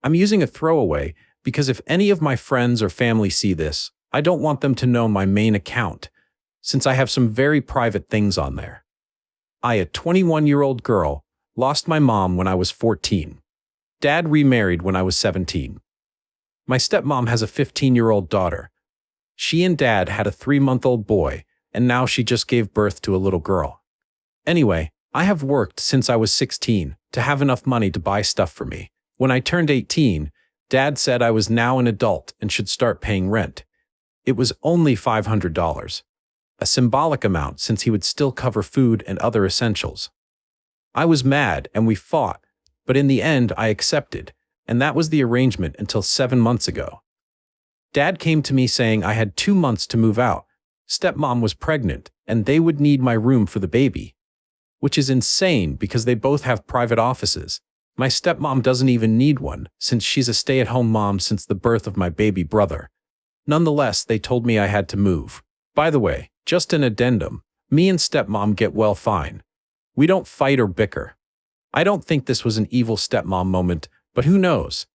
I'm using a throwaway because if any of my friends or family see this, I don't want them to know my main account, since I have some very private things on there. I, a 21-year-old girl, lost my mom when I was 14. Dad remarried when I was 17. My stepmom has a 15-year-old daughter. She and Dad had a 3-month-old boy, and now she just gave birth to a little girl. Anyway, I have worked since I was 16 to have enough money to buy stuff for me. When I turned 18, Dad said I was now an adult and should start paying rent. It was only $500, a symbolic amount since he would still cover food and other essentials. I was mad and we fought, but in the end I accepted, and that was the arrangement until 7 months ago. Dad came to me saying I had 2 months to move out. Stepmom was pregnant, and they would need my room for the baby. Which is insane because they both have private offices. My stepmom doesn't even need one, since she's a stay-at-home mom since the birth of my baby brother. Nonetheless, they told me I had to move. By the way, just an addendum, me and stepmom get well fine. We don't fight or bicker. I don't think this was an evil stepmom moment, but who knows?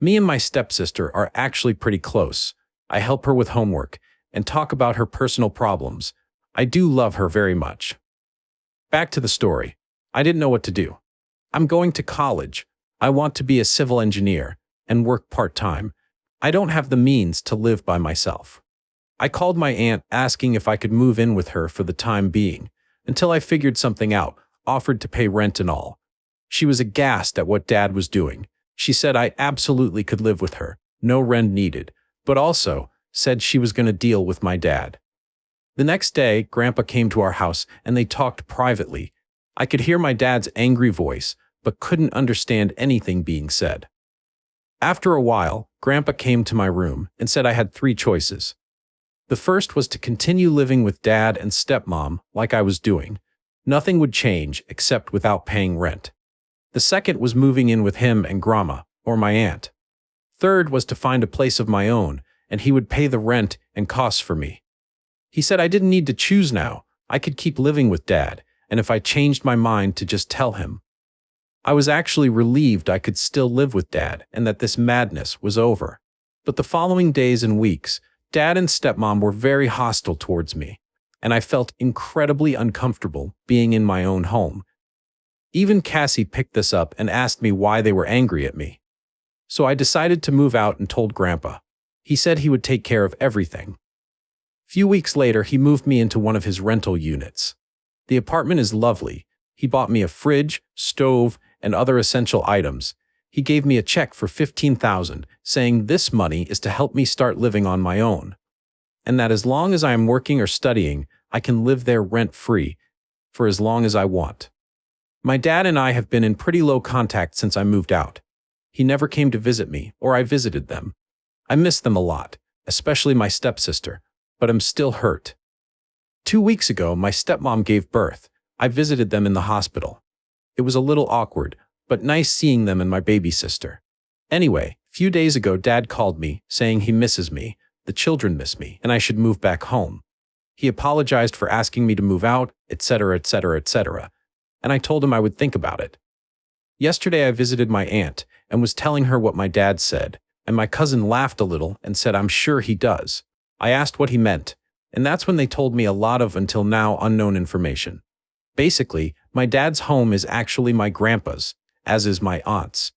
Me and my stepsister are actually pretty close. I help her with homework and talk about her personal problems. I do love her very much. Back to the story. I didn't know what to do. I'm going to college. I want to be a civil engineer and work part-time. I don't have the means to live by myself. I called my aunt asking if I could move in with her for the time being, until I figured something out, offered to pay rent and all. She was aghast at what Dad was doing. She said I absolutely could live with her, no rent needed, but also said she was going to deal with my dad. The next day, Grandpa came to our house and they talked privately. I could hear my dad's angry voice, but couldn't understand anything being said. After a while, Grandpa came to my room and said I had 3 choices. The first was to continue living with Dad and stepmom like I was doing. Nothing would change except without paying rent. The second was moving in with him and Grandma, or my aunt. Third was to find a place of my own, and he would pay the rent and costs for me. He said I didn't need to choose now. I could keep living with Dad, and if I changed my mind to just tell him. I was actually relieved I could still live with Dad and that this madness was over. But the following days and weeks, Dad and stepmom were very hostile towards me, and I felt incredibly uncomfortable being in my own home. Even Cassie picked this up and asked me why they were angry at me. So I decided to move out and told Grandpa. He said he would take care of everything. Few weeks later, he moved me into one of his rental units. The apartment is lovely. He bought me a fridge, stove, and other essential items. He gave me a check for $15,000, saying this money is to help me start living on my own, and that as long as I am working or studying, I can live there rent-free for as long as I want. My dad and I have been in pretty low contact since I moved out. He never came to visit me, or I visited them. I miss them a lot, especially my stepsister, but I'm still hurt. 2 weeks ago, my stepmom gave birth. I visited them in the hospital. It was a little awkward, but nice seeing them and my baby sister. Anyway, a few days ago, Dad called me, saying he misses me, the children miss me, and I should move back home. He apologized for asking me to move out, etc., etc., etc., and I told him I would think about it. Yesterday, I visited my aunt and was telling her what my dad said, and my cousin laughed a little and said I'm sure he does. I asked what he meant, and that's when they told me a lot of until now unknown information. Basically, my dad's home is actually my grandpa's, as is my aunt's.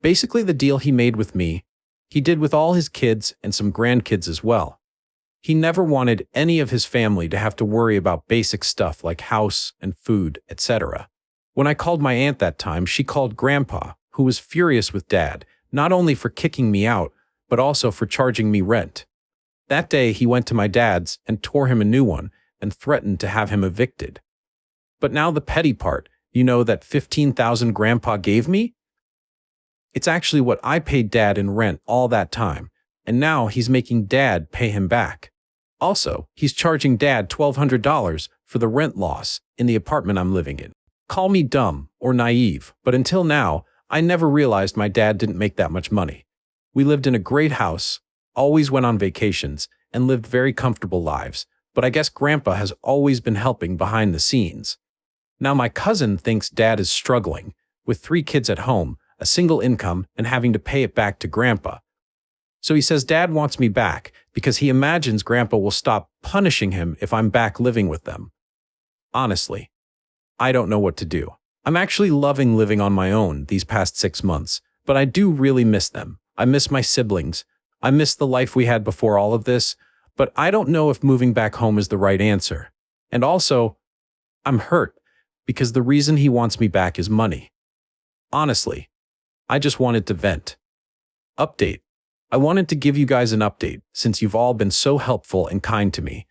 Basically, the deal he made with me, he did with all his kids and some grandkids as well. He never wanted any of his family to have to worry about basic stuff like house and food, etc. When I called my aunt that time, she called Grandpa, who was furious with Dad, not only for kicking me out, but also for charging me rent. That day, he went to my dad's and tore him a new one and threatened to have him evicted. But now the petty part, you know that $15,000 Grandpa gave me? It's actually what I paid Dad in rent all that time, and now he's making Dad pay him back. Also, he's charging Dad $1,200 for the rent loss in the apartment I'm living in. Call me dumb or naive, but until now, I never realized my dad didn't make that much money. We lived in a great house, always went on vacations, and lived very comfortable lives, but I guess Grandpa has always been helping behind the scenes. Now my cousin thinks Dad is struggling. With 3 kids at home, a single income, and having to pay it back to Grandpa. So he says Dad wants me back because he imagines Grandpa will stop punishing him if I'm back living with them. Honestly, I don't know what to do. I'm actually loving living on my own these past 6 months, but I do really miss them. I miss my siblings. I miss the life we had before all of this, but I don't know if moving back home is the right answer. And also, I'm hurt because the reason he wants me back is money. Honestly, I just wanted to vent. Update. I wanted to give you guys an update since you've all been so helpful and kind to me.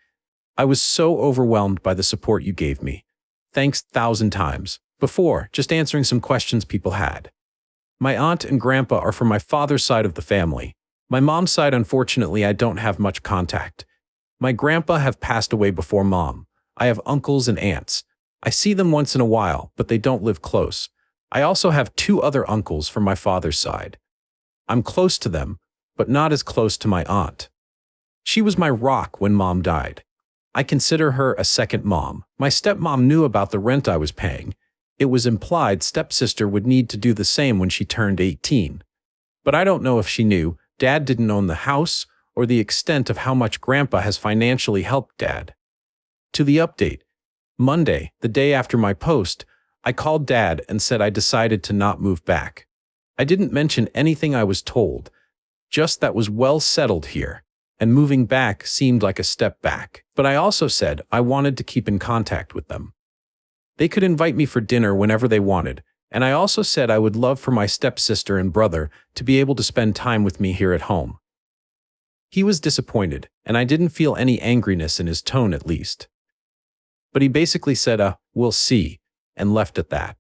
I was so overwhelmed by the support you gave me. Thanks 1,000 times. Before, just answering some questions people had. My aunt and grandpa are from my father's side of the family. My mom's side, unfortunately, I don't have much contact. My grandpa have passed away before mom. I have uncles and aunts. I see them once in a while, but they don't live close. I also have 2 other uncles from my father's side. I'm close to them, but not as close to my aunt. She was my rock when mom died. I consider her a second mom. My stepmom knew about the rent I was paying. It was implied stepsister would need to do the same when she turned 18. But I don't know if she knew. Dad didn't own the house or the extent of how much Grandpa has financially helped Dad. To the update. Monday, the day after my post, I called Dad and said I decided to not move back. I didn't mention anything I was told, just that was well settled here, and moving back seemed like a step back. But I also said I wanted to keep in contact with them. They could invite me for dinner whenever they wanted, and I also said I would love for my stepsister and brother to be able to spend time with me here at home. He was disappointed, and I didn't feel any angriness in his tone at least. But he basically said, we'll see, and left at that.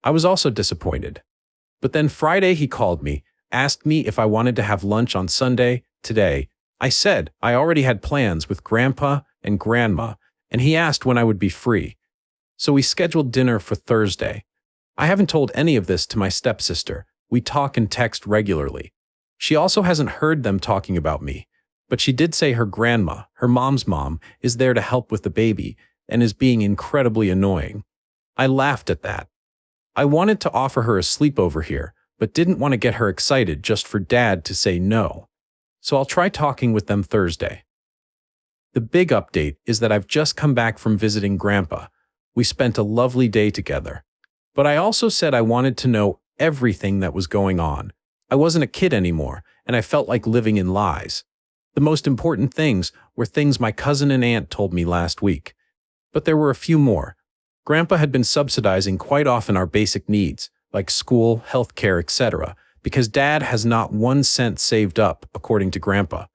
I was also disappointed. But then Friday he called me, asked me if I wanted to have lunch on Sunday, today. I said I already had plans with Grandpa and Grandma, and he asked when I would be free. So we scheduled dinner for Thursday. I haven't told any of this to my stepsister. We talk and text regularly. She also hasn't heard them talking about me, but she did say her grandma, her mom's mom, is there to help with the baby and is being incredibly annoying. I laughed at that. I wanted to offer her a sleepover here, but didn't want to get her excited just for Dad to say no. So I'll try talking with them Thursday. The big update is that I've just come back from visiting Grandpa. We spent a lovely day together. But I also said I wanted to know everything that was going on. I wasn't a kid anymore, and I felt like living in lies. The most important things were things my cousin and aunt told me last week. But there were a few more. Grandpa had been subsidizing quite often our basic needs, like school, healthcare, etc., because Dad has not 1 cent saved up, according to Grandpa.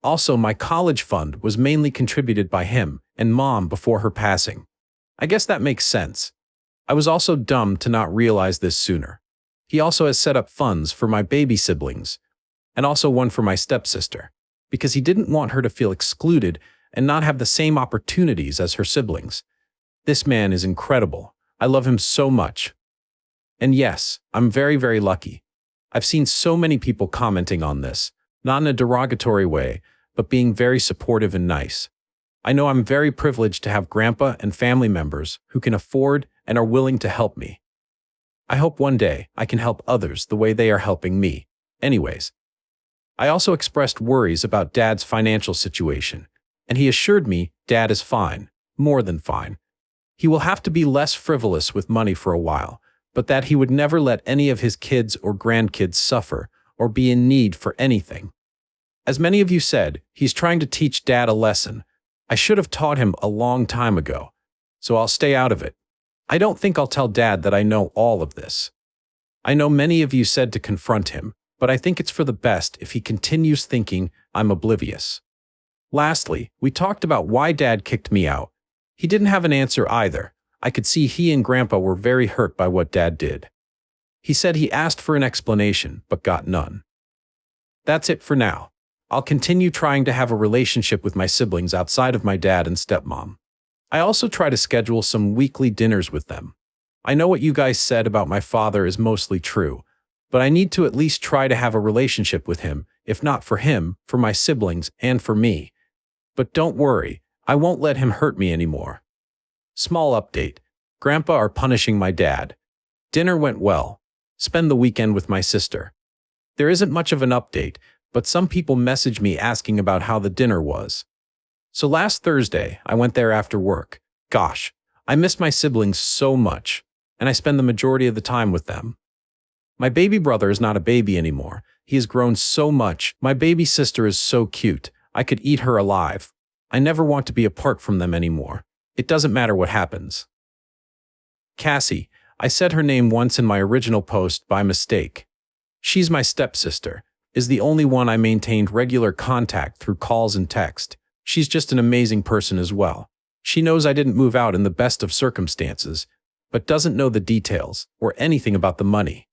Also, my college fund was mainly contributed by him and Mom before her passing. I guess that makes sense. I was also dumb to not realize this sooner. He also has set up funds for my baby siblings, and also one for my stepsister, because he didn't want her to feel excluded and not have the same opportunities as her siblings. This man is incredible. I love him so much. And yes, I'm very, very lucky. I've seen so many people commenting on this, not in a derogatory way, but being very supportive and nice. I know I'm very privileged to have Grandpa and family members who can afford and are willing to help me. I hope one day I can help others the way they are helping me. Anyways, I also expressed worries about Dad's financial situation, and he assured me Dad is fine, more than fine. He will have to be less frivolous with money for a while, but that he would never let any of his kids or grandkids suffer or be in need for anything. As many of you said, he's trying to teach Dad a lesson. I should have taught him a long time ago, so I'll stay out of it. I don't think I'll tell Dad that I know all of this. I know many of you said to confront him, but I think it's for the best if he continues thinking I'm oblivious. Lastly, we talked about why Dad kicked me out. He didn't have an answer either. I could see he and Grandpa were very hurt by what Dad did. He said he asked for an explanation, but got none. That's it for now. I'll continue trying to have a relationship with my siblings outside of my dad and stepmom. I also try to schedule some weekly dinners with them. I know what you guys said about my father is mostly true, but I need to at least try to have a relationship with him, if not for him, for my siblings, and for me. But don't worry, I won't let him hurt me anymore. Small update. Grandpa are punishing my dad. Dinner went well. spend the weekend with my sister. There isn't much of an update, but some people message me asking about how the dinner was. So last Thursday, I went there after work. Gosh, I miss my siblings so much, and I spend the majority of the time with them. My baby brother is not a baby anymore. He has grown so much. My baby sister is so cute. I could eat her alive. I never want to be apart from them anymore. It doesn't matter what happens. Cassie, I said her name once in my original post by mistake. She's my stepsister, is the only one I maintained regular contact through calls and text. She's just an amazing person as well. She knows I didn't move out in the best of circumstances, but doesn't know the details or anything about the money.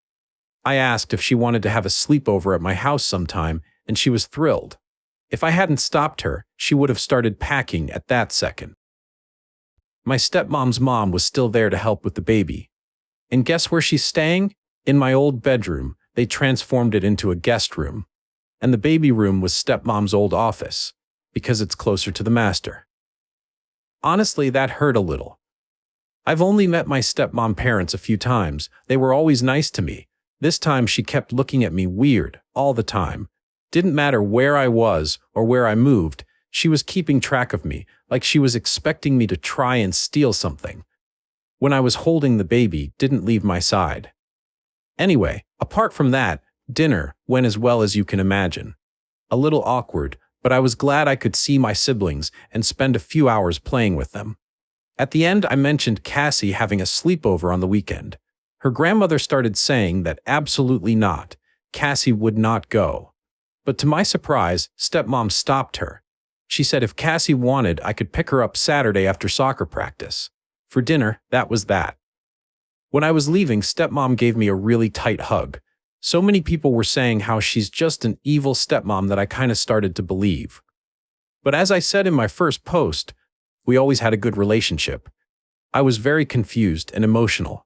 I asked if she wanted to have a sleepover at my house sometime, and she was thrilled. If I hadn't stopped her, she would have started packing at that second. My stepmom's mom was still there to help with the baby. And guess where she's staying? In my old bedroom. They transformed it into a guest room. And the baby room was stepmom's old office, because it's closer to the master. Honestly, that hurt a little. I've only met my stepmom parents a few times. They were always nice to me. This time she kept looking at me weird, all the time. Didn't matter where I was or where I moved, she was keeping track of me, like she was expecting me to try and steal something. When I was holding the baby, didn't leave my side. Anyway, apart from that, dinner went as well as you can imagine. A little awkward, but I was glad I could see my siblings and spend a few hours playing with them. At the end, I mentioned Cassie having a sleepover on the weekend. Her grandmother started saying that absolutely not, Cassie would not go. But to my surprise, stepmom stopped her. She said if Cassie wanted, I could pick her up Saturday after soccer practice. For dinner, that was that. When I was leaving, stepmom gave me a really tight hug. So many people were saying how she's just an evil stepmom that I kind of started to believe. But as I said in my first post, we always had a good relationship. I was very confused and emotional.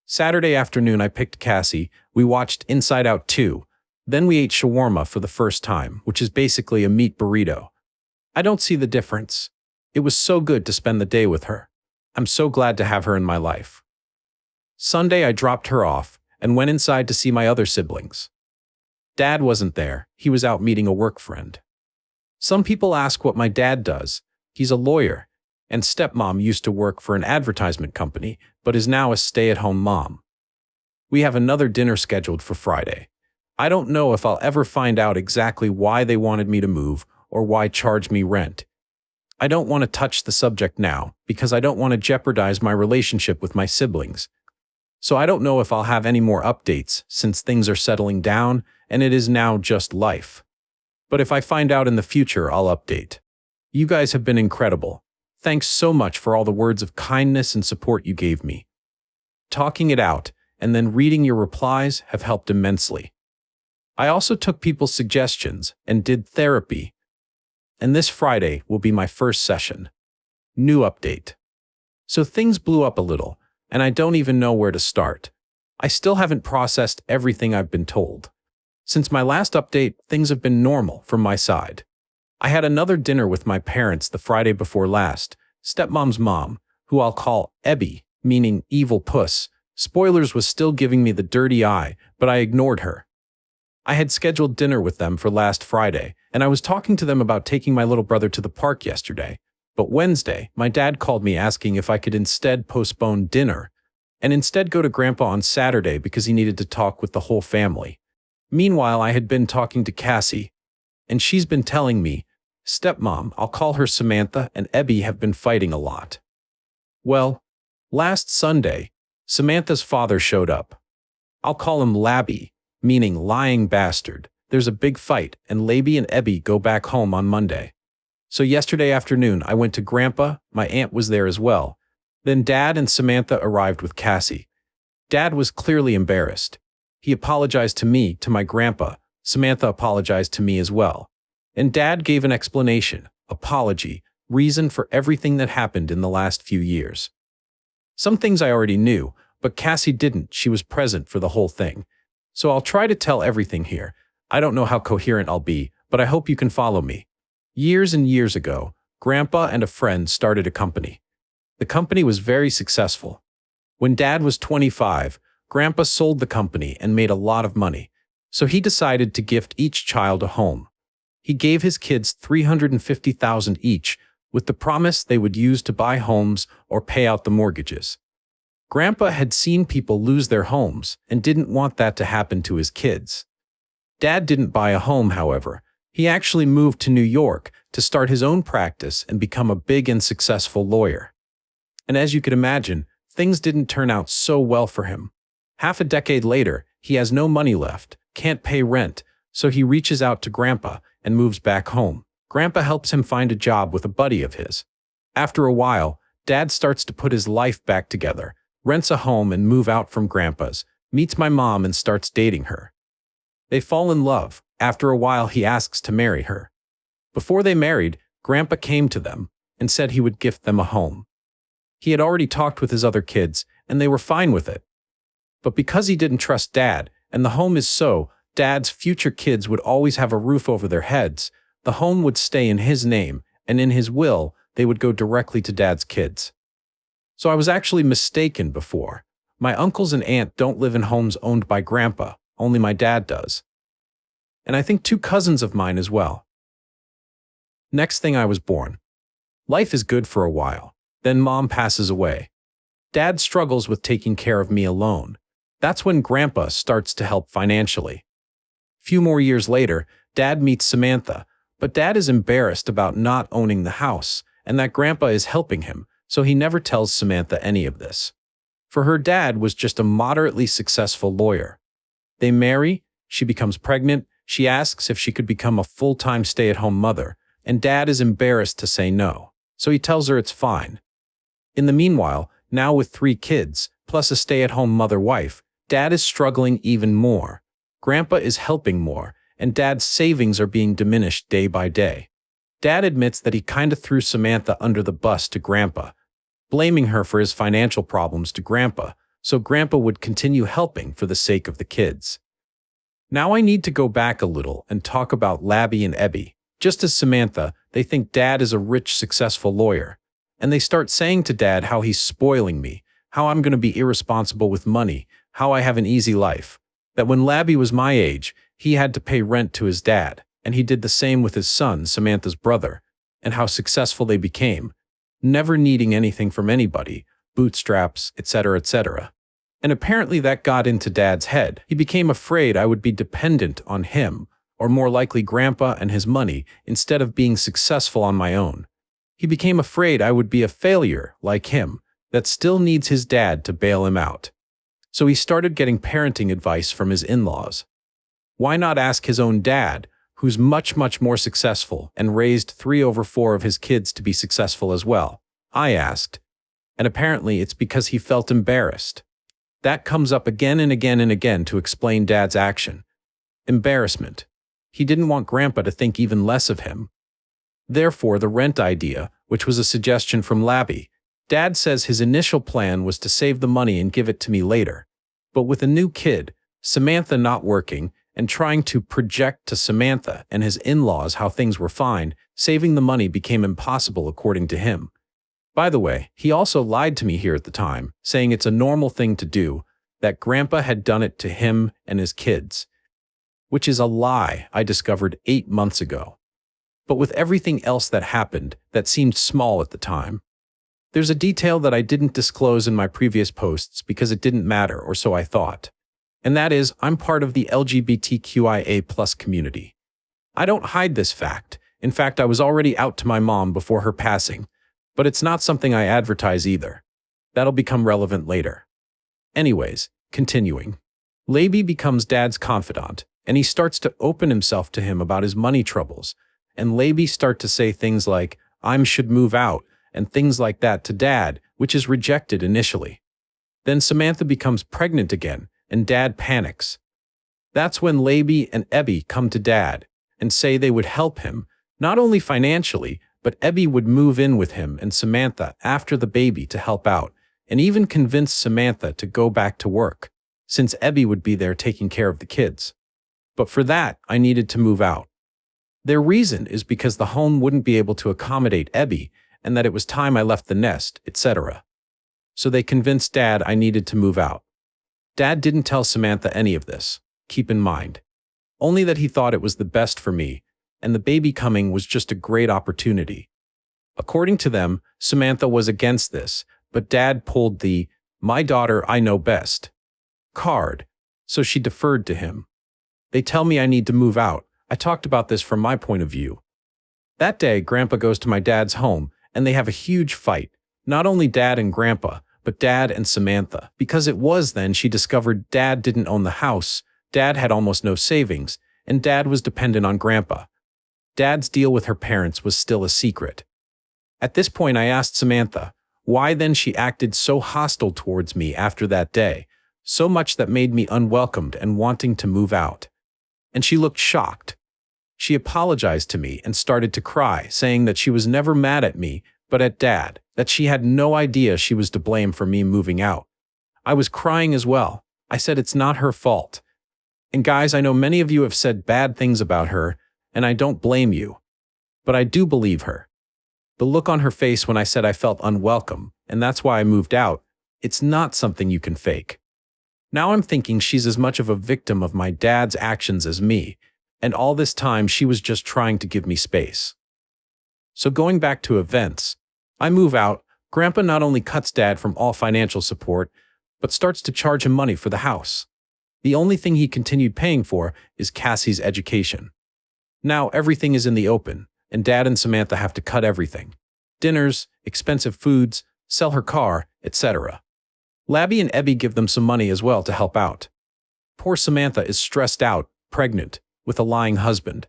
Saturday afternoon, I picked Cassie. We watched Inside Out 2. Then we ate shawarma for the first time, which is basically a meat burrito. I don't see the difference. It was so good to spend the day with her. I'm so glad to have her in my life. Sunday, I dropped her off and went inside to see my other siblings. Dad wasn't there. He was out meeting a work friend. Some people ask what my dad does. He's a lawyer, and stepmom used to work for an advertisement company, but is now a stay-at-home mom. We have another dinner scheduled for Friday. I don't know if I'll ever find out exactly why they wanted me to move or why charge me rent. I don't want to touch the subject now because I don't want to jeopardize my relationship with my siblings. So I don't know if I'll have any more updates since things are settling down and it is now just life. But if I find out in the future, I'll update. You guys have been incredible. Thanks so much for all the words of kindness and support you gave me. Talking it out and then reading your replies have helped immensely. I also took people's suggestions and did therapy. And this Friday will be my first session. New update. So things blew up a little, and I don't even know where to start. I still haven't processed everything I've been told. Since my last update, things have been normal from my side. I had another dinner with my parents the Friday before last, stepmom's mom, who I'll call Ebby, meaning evil puss. Spoilers was still giving me the dirty eye, but I ignored her. I had scheduled dinner with them for last Friday, and I was talking to them about taking my little brother to the park yesterday. But Wednesday, my dad called me asking if I could instead postpone dinner and instead go to Grandpa on Saturday because he needed to talk with the whole family. Meanwhile, I had been talking to Cassie, and she's been telling me, stepmom, I'll call her Samantha, and Ebby have been fighting a lot. Well, last Sunday, Samantha's father showed up. I'll call him Labby, meaning lying bastard. There's a big fight, and Labby and Ebby go back home on Monday. So yesterday afternoon, I went to Grandpa. My aunt was there as well. Then Dad and Samantha arrived with Cassie. Dad was clearly embarrassed. He apologized to me, to my grandpa. Samantha apologized to me as well. And Dad gave an explanation, apology, reason for everything that happened in the last few years. Some things I already knew, but Cassie didn't. She was present for the whole thing. So I'll try to tell everything here. I don't know how coherent I'll be, but I hope you can follow me. Years and years ago, Grandpa and a friend started a company. The company was very successful. When Dad was 25, Grandpa sold the company and made a lot of money, so he decided to gift each child a home. He gave his kids $350,000 each, with the promise they would use to buy homes or pay out the mortgages. Grandpa had seen people lose their homes and didn't want that to happen to his kids. Dad didn't buy a home, however. He actually moved to New York to start his own practice and become a big and successful lawyer. And as you could imagine, things didn't turn out so well for him. Half a decade later, he has no money left, can't pay rent, so he reaches out to Grandpa and moves back home. Grandpa helps him find a job with a buddy of his. After a while, Dad starts to put his life back together, rents a home and move out from Grandpa's, meets my mom and starts dating her. They fall in love. After a while, he asks to marry her. Before they married, Grandpa came to them and said he would gift them a home. He had already talked with his other kids, and they were fine with it. But because he didn't trust Dad, and the home is so, Dad's future kids would always have a roof over their heads, the home would stay in his name, and in his will, they would go directly to Dad's kids. So I was actually mistaken before. My uncles and aunt don't live in homes owned by Grandpa, only my dad does. And I think 2 cousins of mine as well. Next thing, I was born. Life is good for a while. Then Mom passes away. Dad struggles with taking care of me alone. That's when Grandpa starts to help financially. Few more years later, Dad meets Samantha, but Dad is embarrassed about not owning the house and that Grandpa is helping him, so he never tells Samantha any of this. For her dad was just a moderately successful lawyer. They marry, she becomes pregnant, she asks if she could become a full-time stay-at-home mother, and Dad is embarrassed to say no, so he tells her it's fine. In the meanwhile, now with 3 kids, plus a stay-at-home mother wife, Dad is struggling even more. Grandpa is helping more, and Dad's savings are being diminished day by day. Dad admits that he kinda threw Samantha under the bus to Grandpa, blaming her for his financial problems to Grandpa, so Grandpa would continue helping for the sake of the kids. Now I need to go back a little and talk about Labby and Ebby. Just as Samantha, they think Dad is a rich, successful lawyer, and they start saying to Dad how he's spoiling me, how I'm going to be irresponsible with money, how I have an easy life, that when Labby was my age, he had to pay rent to his dad, and he did the same with his son, Samantha's brother, and how successful they became, never needing anything from anybody, bootstraps, etc., etc. And apparently that got into Dad's head. He became afraid I would be dependent on him, or more likely Grandpa and his money, instead of being successful on my own. He became afraid I would be a failure, like him, that still needs his dad to bail him out. So he started getting parenting advice from his in-laws. Why not ask his own dad, who's much more successful and raised 3 over 4 of his kids to be successful as well? I asked. And apparently it's because he felt embarrassed. That comes up again and again and again to explain Dad's action. Embarrassment. He didn't want Grandpa to think even less of him. Therefore, the rent idea, which was a suggestion from Labby, Dad says his initial plan was to save the money and give it to me later. But with a new kid, Samantha not working, and trying to project to Samantha and his in-laws how things were fine, saving the money became impossible according to him. By the way, he also lied to me here at the time, saying it's a normal thing to do, that Grandpa had done it to him and his kids. Which is a lie I discovered 8 months ago. But with everything else that happened, that seemed small at the time. There's a detail that I didn't disclose in my previous posts because it didn't matter, or so I thought. And that is, I'm part of the LGBTQIA+ community. I don't hide this fact. In fact, I was already out to my mom before her passing, but it's not something I advertise either. That'll become relevant later. Anyways, continuing. Labby becomes Dad's confidant, and he starts to open himself to him about his money troubles, and Labby start to say things like, I should move out, and things like that to Dad, which is rejected initially. Then Samantha becomes pregnant again, and Dad panics. That's when Labby and Ebby come to Dad and say they would help him, not only financially, but Ebby would move in with him and Samantha after the baby to help out, and even convince Samantha to go back to work, since Ebby would be there taking care of the kids. But for that, I needed to move out. Their reason is because the home wouldn't be able to accommodate Ebby, and that it was time I left the nest, etc. So they convinced Dad I needed to move out. Dad didn't tell Samantha any of this, keep in mind. Only that he thought it was the best for me, and the baby coming was just a great opportunity. According to them, Samantha was against this, but Dad pulled the "my daughter, I know best" card, so she deferred to him. They tell me I need to move out. I talked about this from my point of view. That day, Grandpa goes to my dad's home, and they have a huge fight. Not only Dad and Grandpa, but Dad and Samantha, because it was then she discovered Dad didn't own the house, Dad had almost no savings, and Dad was dependent on Grandpa. Dad's deal with her parents was still a secret. At this point, I asked Samantha why then she acted so hostile towards me after that day, so much that made me unwelcomed and wanting to move out. And she looked shocked. She apologized to me and started to cry, saying that she was never mad at me, but at Dad, that she had no idea she was to blame for me moving out. I was crying as well. I said it's not her fault. And guys, I know many of you have said bad things about her, and I don't blame you. But I do believe her. The look on her face when I said I felt unwelcome, and that's why I moved out, it's not something you can fake. Now I'm thinking she's as much of a victim of my dad's actions as me, and all this time she was just trying to give me space. So going back to events, I move out, Grandpa not only cuts Dad from all financial support, but starts to charge him money for the house. The only thing he continued paying for is Cassie's education. Now everything is in the open, and Dad and Samantha have to cut everything. Dinners, expensive foods, sell her car, etc. Labby and Ebby give them some money as well to help out. Poor Samantha is stressed out, pregnant, with a lying husband.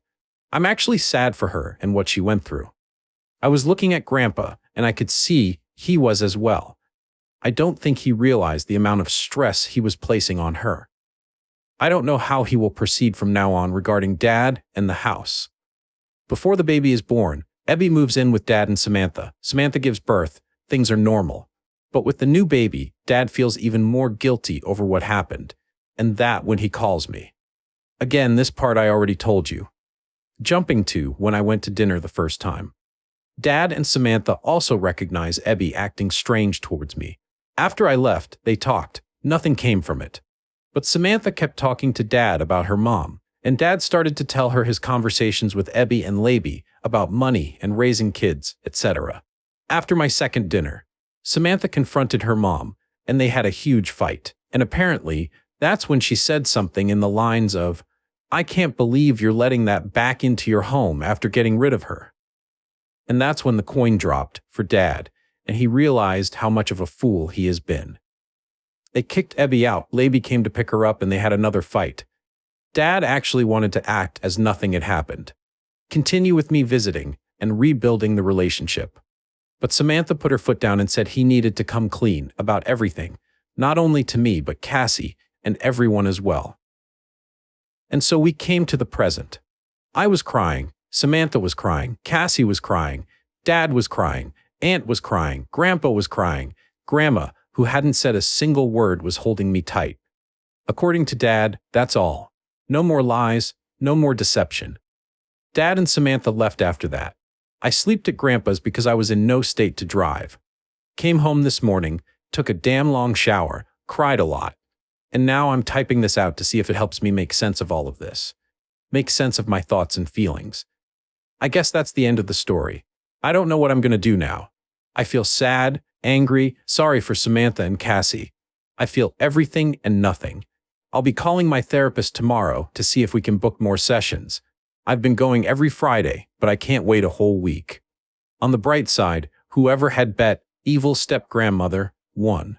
I'm actually sad for her and what she went through. I was looking at Grandpa, and I could see he was as well. I don't think he realized the amount of stress he was placing on her. I don't know how he will proceed from now on regarding Dad and the house. Before the baby is born, Ebby moves in with Dad and Samantha. Samantha gives birth. Things are normal. But with the new baby, Dad feels even more guilty over what happened, and that when he calls me. Again, this part I already told you. Jumping to when I went to dinner the first time. Dad and Samantha also recognize Ebby acting strange towards me. After I left, they talked. Nothing came from it. But Samantha kept talking to Dad about her mom, and Dad started to tell her his conversations with Ebby and Labby about money and raising kids, etc. After my second dinner, Samantha confronted her mom, and they had a huge fight. And apparently, that's when she said something in the lines of, "I can't believe you're letting that back into your home after getting rid of her." And that's when the coin dropped for Dad, and he realized how much of a fool he has been. They kicked Ebby out, Labby came to pick her up, and they had another fight. Dad actually wanted to act as nothing had happened. Continue with me visiting and rebuilding the relationship. But Samantha put her foot down and said he needed to come clean about everything, not only to me but Cassie and everyone as well. And so we came to the present. I was crying, Samantha was crying, Cassie was crying, Dad was crying, Aunt was crying, Grandpa was crying, Grandma, who hadn't said a single word, was holding me tight. According to Dad, that's all. No more lies, no more deception. Dad and Samantha left after that. I slept at Grandpa's because I was in no state to drive. Came home this morning, took a damn long shower, cried a lot. And now I'm typing this out to see if it helps me make sense of all of this. Make sense of my thoughts and feelings. I guess that's the end of the story. I don't know what I'm going to do now. I feel sad, angry, sorry for Samantha and Cassie. I feel everything and nothing. I'll be calling my therapist tomorrow to see if we can book more sessions. I've been going every Friday, but I can't wait a whole week. On the bright side, whoever had bet evil step-grandmother won.